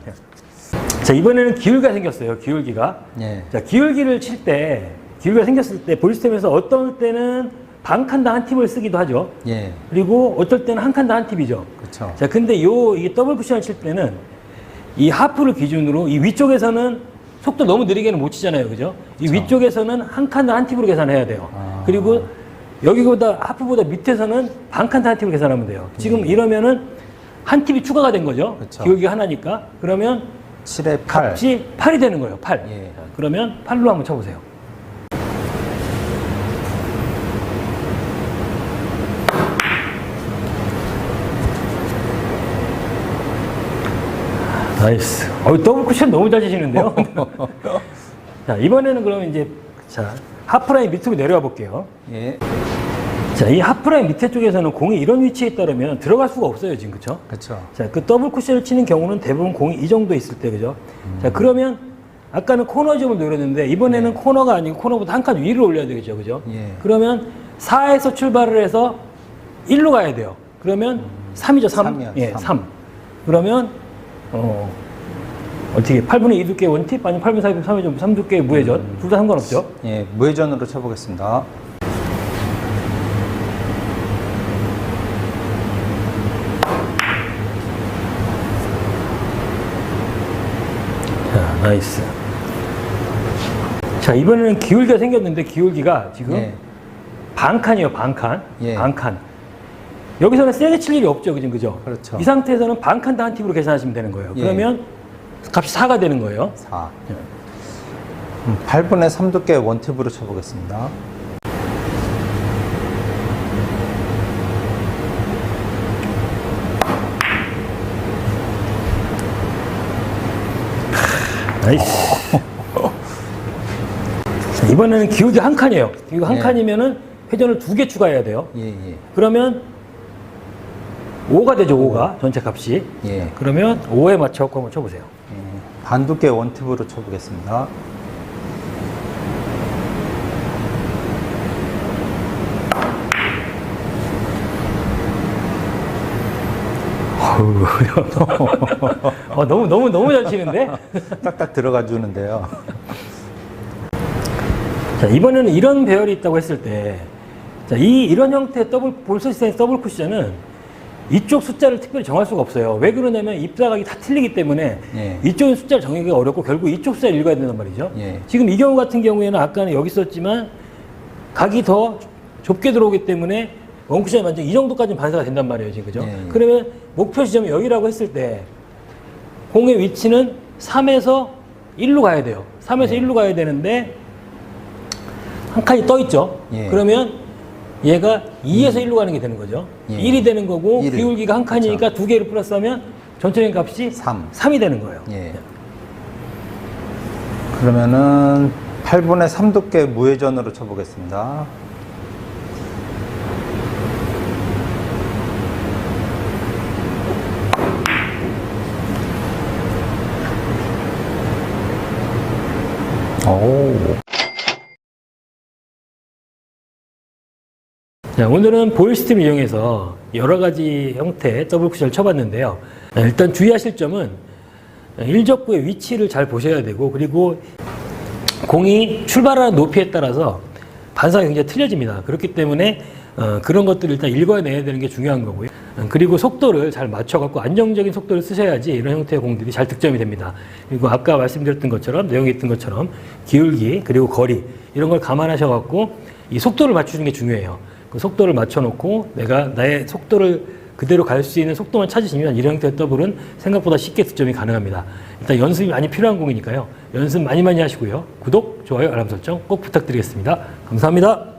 자, 이번에는 기울기가 생겼어요, 기울기가. 예. 자, 기울기를 칠 때, 기울기가 생겼을 때, 볼 시스템에서 어떤 때는 반 칸당 한 팁을 쓰기도 하죠. 예. 그리고 어떨 때는 한 칸당 한 팁이죠. 그렇죠. 자, 근데 이게 더블 쿠션을 칠 때는 이 하프를 기준으로 이 위쪽에서는 속도 너무 느리게는 못 치잖아요, 그죠? 이 그렇죠. 위쪽에서는 한 칸당 한 팁으로 계산해야 돼요. 아. 그리고 여기보다 하프보다 밑에서는 반 칸당 한 팁을 계산하면 돼요. 지금 이러면은 한 팁이 추가가 된 거죠. 그렇죠. 기울기가 하나니까. 그러면 7에 8. 값이 8이 되는 거예요, 8. 예. 자, 그러면 8로 한번 쳐보세요. 나이스. 더블 쿠션 너무 잘 치시는데요? 자, 이번에는 그러면 이제, 자, 하프라인 밑으로 내려와 볼게요. 예. 자, 이 하프라인 밑에 쪽에서는 공이 이런 위치에 있다면 들어갈 수가 없어요, 지금. 그쵸? 그렇죠. 자, 그 더블 쿠션을 치는 경우는 대부분 공이 이 정도 있을 때, 그죠? 자, 그러면 아까는 코너 점을 노렸는데 이번에는 코너가 아니고 코너보다 한 칸 위로 올려야 되겠죠, 그죠? 예. 그러면 4에서 출발을 해서 1로 가야 돼요. 그러면 3이죠, 3. 삼이요, 예, 삼. 3. 그러면, 어떻게 8분의 2 두께 원팁 아니면 8분의 4 두께 3의 3 두께 무회전 둘 다 상관없죠. 예. 무회전으로 쳐보겠습니다. 자, 나이스. 자, 이번에는 기울기가 생겼는데 기울기가 지금 예. 반칸이에요, 반칸. 예. 반칸. 여기서는 세게 칠 일이 없죠, 그죠? 그렇죠. 이 상태에서는 반칸 단 팁으로 계산하시면 되는 거예요. 예. 그러면 값이 4가 되는 거예요. 4. 8분의 3 두께 원팁으로 쳐보겠습니다. 나이스. 자, 이번에는 기울기 한 칸이에요. 기울기 한 예. 칸이면은 회전을 2개 추가해야 돼요. 예, 예. 그러면 5가 되죠, 5가. 전체 값이. 예. 그러면 5에 맞춰서 한번 쳐보세요. 반 두께 원팁으로 쳐보겠습니다. 너무 잘 치는데? 딱딱 들어가 주는데요. 자, 이번에는 이런 배열이 있다고 했을 때, 자, 이런 형태의 볼서시스템 더블 쿠션은 이쪽 숫자를 특별히 정할 수가 없어요. 왜 그러냐면 입사각이 다 틀리기 때문에 예. 이쪽 숫자를 정하기가 어렵고 결국 이쪽 숫자를 읽어야 된단 말이죠. 예. 지금 이 경우 같은 경우에는 아까는 여기 썼지만 각이 더 좁게 들어오기 때문에 원쿠션이 완전 이 정도까지는 반사가 된단 말이에요. 지금 그죠? 예. 그러면 목표 지점이 여기라고 했을 때 공의 위치는 3에서 1로 가야 돼요. 3에서 예. 1로 가야 되는데 한 칸이 떠 있죠. 예. 그러면 얘가 2에서 1로 가는 게 되는 거죠. 예. 1이 되는 거고 1을. 기울기가 한 칸이니까 두 개를 플러스하면 전체적인 값이 3. 3이 되는 거예요. 예. 그러면은 8분의 3 두께 무회전으로 쳐보겠습니다. 오. 자, 오늘은 보일 시스템을 이용해서 여러 가지 형태의 더블 쿠션을 쳐봤는데요. 일단 주의하실 점은 일적구의 위치를 잘 보셔야 되고, 그리고 공이 출발하는 높이에 따라서 반사가 굉장히 틀려집니다. 그렇기 때문에 그런 것들을 일단 읽어내야 되는 게 중요한 거고요. 그리고 속도를 잘 맞춰갖고 안정적인 속도를 쓰셔야지 이런 형태의 공들이 잘 득점이 됩니다. 그리고 아까 말씀드렸던 것처럼, 내용에 있던 것처럼 기울기, 그리고 거리, 이런 걸 감안하셔갖고 이 속도를 맞추는 게 중요해요. 그 속도를 맞춰놓고 내가 나의 속도를 그대로 갈 수 있는 속도만 찾으시면 이런 형태의 더블은 생각보다 쉽게 득점이 가능합니다. 일단 연습이 많이 필요한 공이니까요. 연습 많이 하시고요. 구독, 좋아요, 알람 설정 꼭 부탁드리겠습니다. 감사합니다.